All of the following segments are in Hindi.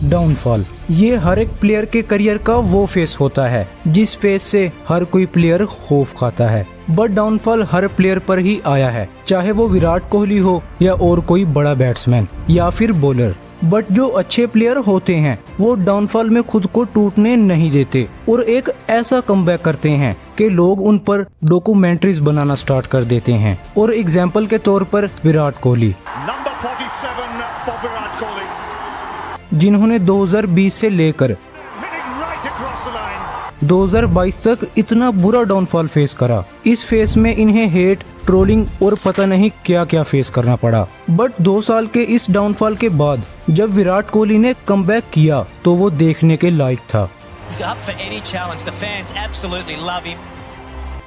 डाउनफॉल। ये हर एक प्लेयर के करियर का वो फेस होता है जिस फेस से हर कोई प्लेयर खौफ खाता है, बट डाउनफॉल हर प्लेयर पर ही आया है, चाहे वो विराट कोहली हो या और कोई बड़ा बैट्समैन या फिर बॉलर। बट जो अच्छे प्लेयर होते हैं वो डाउनफॉल में खुद को टूटने नहीं देते और एक ऐसा कमबैक करते हैं कि लोग उन पर डॉक्यूमेंट्रीज बनाना स्टार्ट कर देते हैं। और एग्जाम्पल के तौर पर विराट कोहली, जिन्होंने 2020 से लेकर 2022 तक इतना बुरा डाउनफॉल फेस करा। इस फेस में इन्हें हेट, ट्रोलिंग और पता नहीं क्या क्या फेस करना पड़ा। बट 2 साल के इस डाउनफॉल के बाद जब विराट कोहली ने कमबैक किया तो वो देखने के लायक था।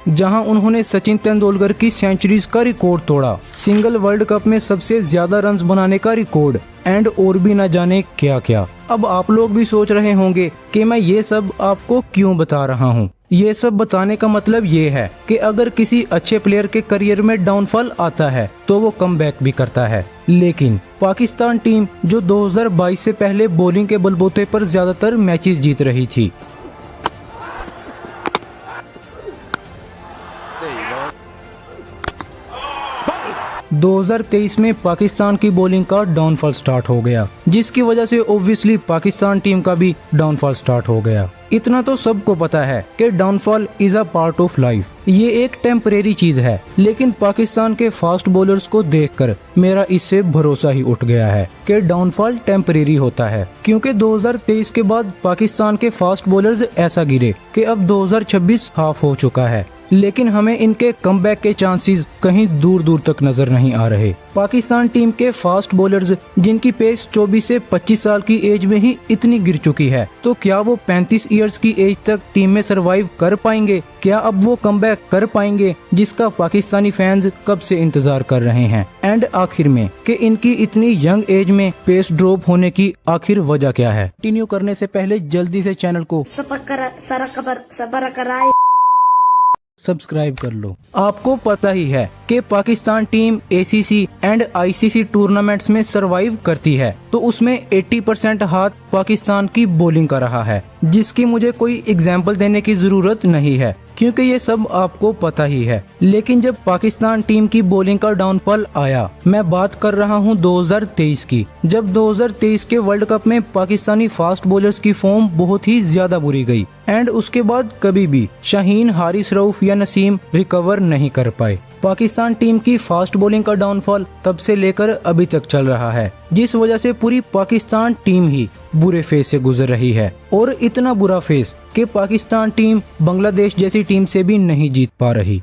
जहां उन्होंने सचिन तेंदुलकर की सेंचुरीज का रिकॉर्ड तोड़ा, सिंगल वर्ल्ड कप में सबसे ज्यादा रन्स बनाने का रिकॉर्ड एंड और भी न जाने क्या क्या। अब आप लोग भी सोच रहे होंगे कि मैं ये सब आपको क्यों बता रहा हूँ। ये सब बताने का मतलब ये है कि अगर किसी अच्छे प्लेयर के करियर में डाउनफॉल आता है तो वो कमबैक भी करता है। लेकिन पाकिस्तान टीम जो 2022 से पहले बॉलिंग के बलबूते पर ज्यादातर मैचेस जीत रही थी, 2023 में पाकिस्तान की बॉलिंग का डाउनफॉल स्टार्ट हो गया, जिसकी वजह से ऑब्वियसली पाकिस्तान टीम का भी डाउनफॉल स्टार्ट हो गया। इतना तो सबको पता है कि downfall is a part of life, ये एक टेम्परेरी चीज है। लेकिन पाकिस्तान के फास्ट बॉलर्स को देखकर मेरा इससे भरोसा ही उठ गया है कि डाउनफॉल टेम्परेरी होता है, क्योंकि 2023 के बाद पाकिस्तान के फास्ट बॉलर्स ऐसा गिरे कि अब 2026 हाफ हो चुका है, लेकिन हमें इनके कमबैक के चांसेस कहीं दूर दूर तक नजर नहीं आ रहे। पाकिस्तान टीम के फास्ट बॉलर्स जिनकी पेस 24 से 25 साल की एज में ही इतनी गिर चुकी है, तो क्या वो 35 इयर्स की एज तक टीम में सरवाइव कर पाएंगे? क्या अब वो कमबैक कर पाएंगे जिसका पाकिस्तानी फैंस कब से इंतजार कर रहे हैं? एंड आखिर में कि इनकी इतनी यंग एज में पेस ड्रॉप होने की आखिर वजह क्या है? कंटिन्यू करने से पहले जल्दी से चैनल को सब्सक्राइब कर लो। आपको पता ही है कि Pakistan team ACC and ICC tournaments में सरवाइव करती है, तो उसमें 80% हाथ पाकिस्तान की बॉलिंग का रहा है, जिसकी मुझे कोई एग्जाम्पल देने की जरूरत नहीं है क्योंकि ये सब आपको पता ही है। लेकिन जब पाकिस्तान टीम की बॉलिंग का डाउनफॉल आया, मैं बात कर रहा हूँ 2023 की, जब 2023 के वर्ल्ड कप में पाकिस्तानी फास्ट बॉलर्स की फॉर्म बहुत ही ज्यादा बुरी गई एंड उसके बाद कभी भी शाहीन, हारिस रऊफ या नसीम रिकवर नहीं कर पाए। पाकिस्तान टीम की फास्ट बॉलिंग का डाउनफॉल तब से लेकर अभी तक चल रहा है, जिस वजह से पूरी पाकिस्तान टीम ही बुरे फेज से गुजर रही है, और इतना बुरा फेज कि पाकिस्तान टीम बांग्लादेश जैसी टीम से भी नहीं जीत पा रही।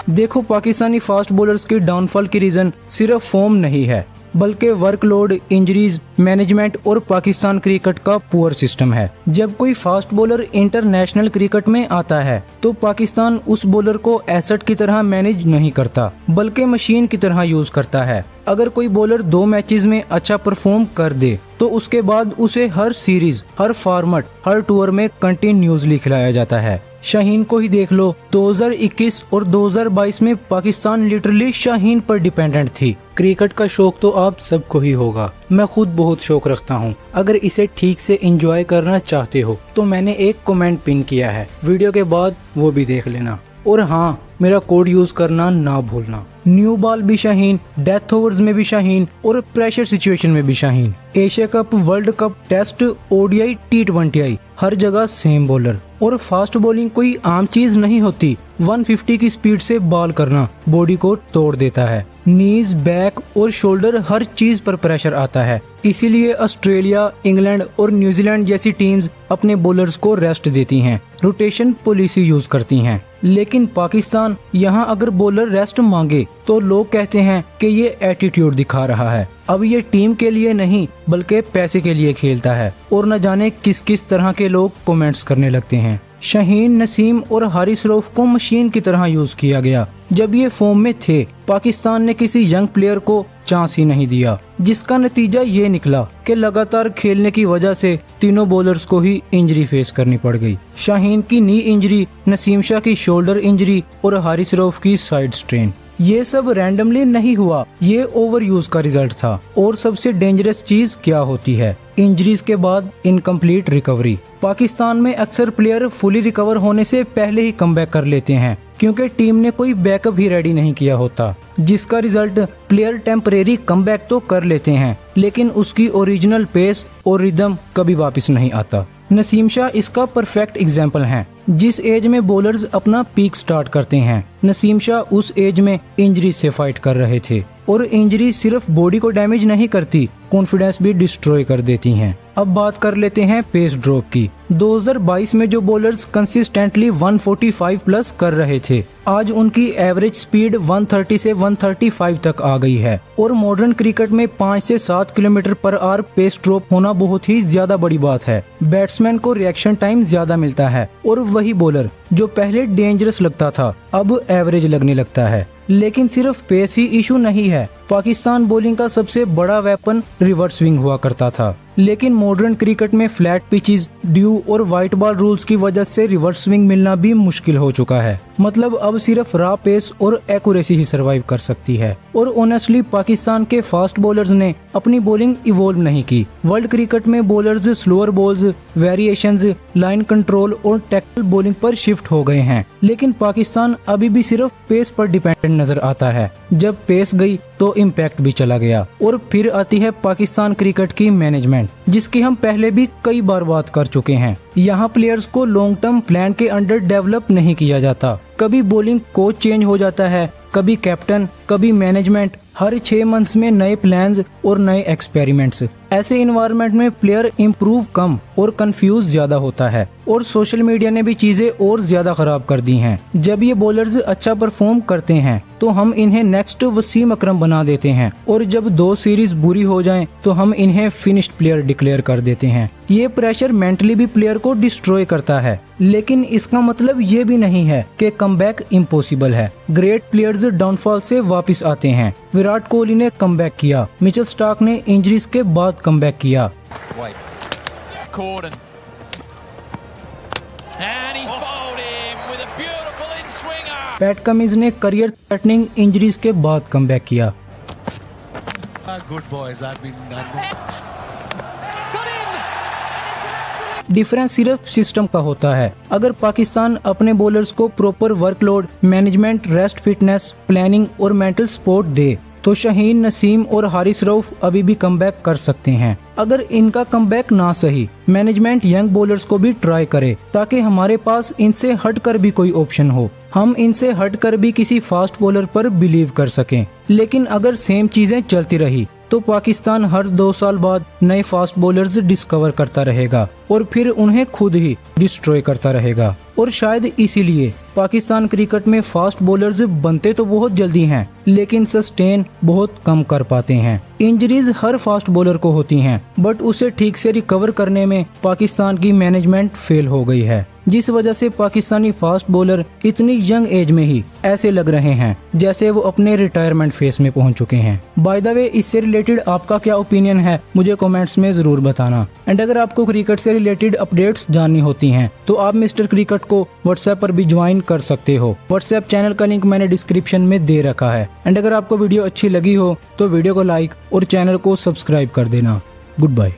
देखो, पाकिस्तानी फास्ट बॉलर्स के डाउनफॉल की रीजन सिर्फ फॉर्म नहीं है, बल्कि वर्कलोड, इंजरीज, मैनेजमेंट और पाकिस्तान क्रिकेट का पुअर सिस्टम है। जब कोई फास्ट बॉलर इंटरनेशनल क्रिकेट में आता है तो पाकिस्तान उस बॉलर को एसेट की तरह मैनेज नहीं करता, बल्कि मशीन की तरह यूज करता है। अगर कोई बॉलर 2 मैचेस में अच्छा परफॉर्म कर दे तो उसके बाद उसे हर सीरीज, हर फॉर्मेट, हर टूर में कंटिन्यूसली खिलाया जाता है। शाहीन को ही देख लो, 2021 और 2022 में पाकिस्तान लिटरली शाहीन पर डिपेंडेंट थी। क्रिकेट का शौक तो आप सबको ही होगा, मैं खुद बहुत शौक रखता हूँ। अगर इसे ठीक से एंजॉय करना चाहते हो तो मैंने एक कमेंट पिन किया है, वीडियो के बाद वो भी देख लेना। और हाँ, मेरा कोड यूज करना ना भूलना। न्यू बॉल भी शाहीन, डेथ ओवर्स में भी शाहीन और प्रेशर सिचुएशन में भी Shaheen. Asia cup, world cup, test, ODI, T20I, हर जगह सेम बॉलर। और फास्ट बॉलिंग कोई आम चीज नहीं होती। 150 की स्पीड से बॉल करना बॉडी को तोड़ देता है। नीज, बैक और शोल्डर हर चीज पर प्रेशर आता है। इसीलिए ऑस्ट्रेलिया, इंग्लैंड और न्यूजीलैंड जैसी टीम्स अपने बॉलर्स को रेस्ट देती हैं, रोटेशन पॉलिसी यूज करती हैं। लेकिन पाकिस्तान यहाँ अगर बॉलर रेस्ट मांगे तो लोग कहते हैं कि ये एटीट्यूड दिखा रहा है। अब ये टीम के लिए नहीं बल्कि पैसे के लिए खेलता है, और न जाने किस किस तरह के लोग कमेंट्स करने लगते हैं। शाहीन, नसीम और हारिस रऊफ को मशीन की तरह यूज किया गया। जब ये फॉर्म में थे, पाकिस्तान ने किसी यंग प्लेयर को चांस ही नहीं दिया, जिसका नतीजा ये निकला कि लगातार खेलने की वजह से तीनों बॉलर्स को ही इंजरी फेस करनी पड़ गई। शाहीन की नी इंजरी, नसीम शाह की शोल्डर इंजरी और हारिस रऊफ की साइड स्ट्रेन। ये सब रैंडमली नहीं हुआ, ये ओवर यूज का रिजल्ट था। और सबसे डेंजरस चीज क्या होती है? इंजरीज के बाद इनकम्प्लीट रिकवरी। पाकिस्तान में अक्सर प्लेयर फुली रिकवर होने से पहले ही कमबैक कर लेते हैं क्योंकि टीम ने कोई बैकअप ही रेडी नहीं किया होता, जिसका रिजल्ट प्लेयर टेम्परेरी कमबैक तो कर लेते हैं लेकिन उसकी ओरिजिनल पेस और रिदम कभी वापस नहीं आता। नसीम शाह इसका परफेक्ट एग्जाम्पल हैं। जिस एज में बॉलर्स अपना पीक स्टार्ट करते हैं, नसीम शाह उस एज में इंजरी से फाइट कर रहे थे। और इंजरी सिर्फ बॉडी को डैमेज नहीं करती, कॉन्फिडेंस भी डिस्ट्रॉय कर देती हैं। अब बात कर लेते हैं पेस ड्रॉप की। 2022 में जो बॉलर्स कंसिस्टेंटली 145 प्लस कर रहे थे, आज उनकी एवरेज स्पीड 130 से 135 तक आ गई है। और मॉडर्न क्रिकेट में 5 से 7 kilometre per hour pace drop होना बहुत ही ज्यादा बड़ी बात है। बैट्समैन को रिएक्शन टाइम ज्यादा मिलता है और वही बॉलर जो पहले डेंजरस लगता था अब एवरेज लगने लगता है। लेकिन सिर्फ पेस ही इशू नहीं है। पाकिस्तान बॉलिंग का सबसे बड़ा वेपन रिवर्स स्विंग हुआ करता था, लेकिन मॉडर्न क्रिकेट में फ्लैट पिचेस, ड्यू और व्हाइट बॉल रूल्स की वजह से रिवर्स स्विंग मिलना भी मुश्किल हो चुका है। मतलब अब सिर्फ रॉ पेस और एक्यूरेसी ही सरवाइव कर सकती है। और ऑनेस्टली पाकिस्तान के फास्ट बॉलर्स ने अपनी बॉलिंग इवॉल्व नहीं की। वर्ल्ड क्रिकेट में bowlers slower balls, variations, line control और टैक्टिकल बॉलिंग पर शिफ्ट हो गए हैं, लेकिन पाकिस्तान अभी भी सिर्फ पेस पर डिपेंडेंट नजर आता है। जब पेस गई तो इम्पैक्ट भी चला गया। और फिर आती है पाकिस्तान क्रिकेट की मैनेजमेंट, जिसकी हम पहले भी कई बार बात कर चुके हैं। यहाँ प्लेयर्स को लॉन्ग टर्म प्लान के अंडर डेवलप नहीं किया जाता। कभी बॉलिंग कोच चेंज हो जाता है, कभी कैप्टन, कभी मैनेजमेंट। हर 6 मंथ्स में नए प्लान्स और नए एक्सपेरिमेंट्स। ऐसे इन्वायरमेंट में प्लेयर इम्प्रूव कम और कंफ्यूज ज्यादा होता है। और सोशल मीडिया ने भी चीजें और ज्यादा खराब कर दी हैं। जब ये बॉलर्स अच्छा परफॉर्म करते हैं तो हम इन्हें नेक्स्ट वसीम अकरम बना देते हैं, और जब 2 सीरीज बुरी हो जाएं तो हम इन्हें फिनिश्ड प्लेयर डिक्लेयर कर देते हैं। ये प्रेशर मेंटली भी प्लेयर को डिस्ट्रॉय करता है। लेकिन इसका मतलब ये भी नहीं है कि कमबैक इम्पॉसिबल है। ग्रेट प्लेयर्स डाउनफॉल से वापस आते हैं। विराट कोहली ने कमबैक किया, मिचेल स्टार्क ने इंजरीज के बाद कमबैक किया। पैट कमिंस ने करियर थ्रेटनिंग इंजरीज के बाद कमबैक किया। डिफरेंस सिर्फ सिस्टम का होता है। अगर पाकिस्तान अपने बॉलर्स को proper workload, management, rest, fitness, planning और मेंटल सपोर्ट दे तो शाहीन, नसीम और हारिस रऊफ अभी भी कमबैक कर सकते हैं। अगर इनका कमबैक ना सही, मैनेजमेंट यंग बॉलर्स को भी ट्राई करे ताकि हमारे पास इनसे हटकर भी कोई ऑप्शन हो। हम इनसे हटकर भी किसी फास्ट बॉलर पर बिलीव कर सकें। लेकिन अगर सेम चीजें चलती रही तो पाकिस्तान हर 2 साल बाद नए फास्ट बॉलर्स डिस्कवर करता रहेगा और फिर उन्हें खुद ही डिस्ट्रॉय करता रहेगा। और शायद इसीलिए पाकिस्तान क्रिकेट में फास्ट बॉलर्स बनते तो बहुत जल्दी हैं, लेकिन सस्टेन बहुत कम कर पाते हैं। इंजरीज हर फास्ट बॉलर को होती हैं, बट उसे ठीक से रिकवर करने में पाकिस्तान की मैनेजमेंट फेल हो गई है, जिस वजह से पाकिस्तानी फास्ट बॉलर इतनी यंग एज में ही ऐसे लग रहे हैं जैसे वो अपने रिटायरमेंट फेज में पहुंच चुके हैं। बाय द वे, इससे रिलेटेड आपका क्या ओपिनियन है मुझे कमेंट्स में जरूर बताना। एंड अगर आपको क्रिकेट से रिलेटेड अपडेट्स जाननी होती हैं तो आप मिस्टर क्रिकेट को व्हाट्सएप पर भी ज्वाइन कर सकते हो। व्हाट्सएप चैनल का लिंक मैंने डिस्क्रिप्शन में दे रखा है। एंड अगर आपको वीडियो अच्छी लगी हो तो वीडियो को लाइक और चैनल को सब्सक्राइब कर देना। Good bye.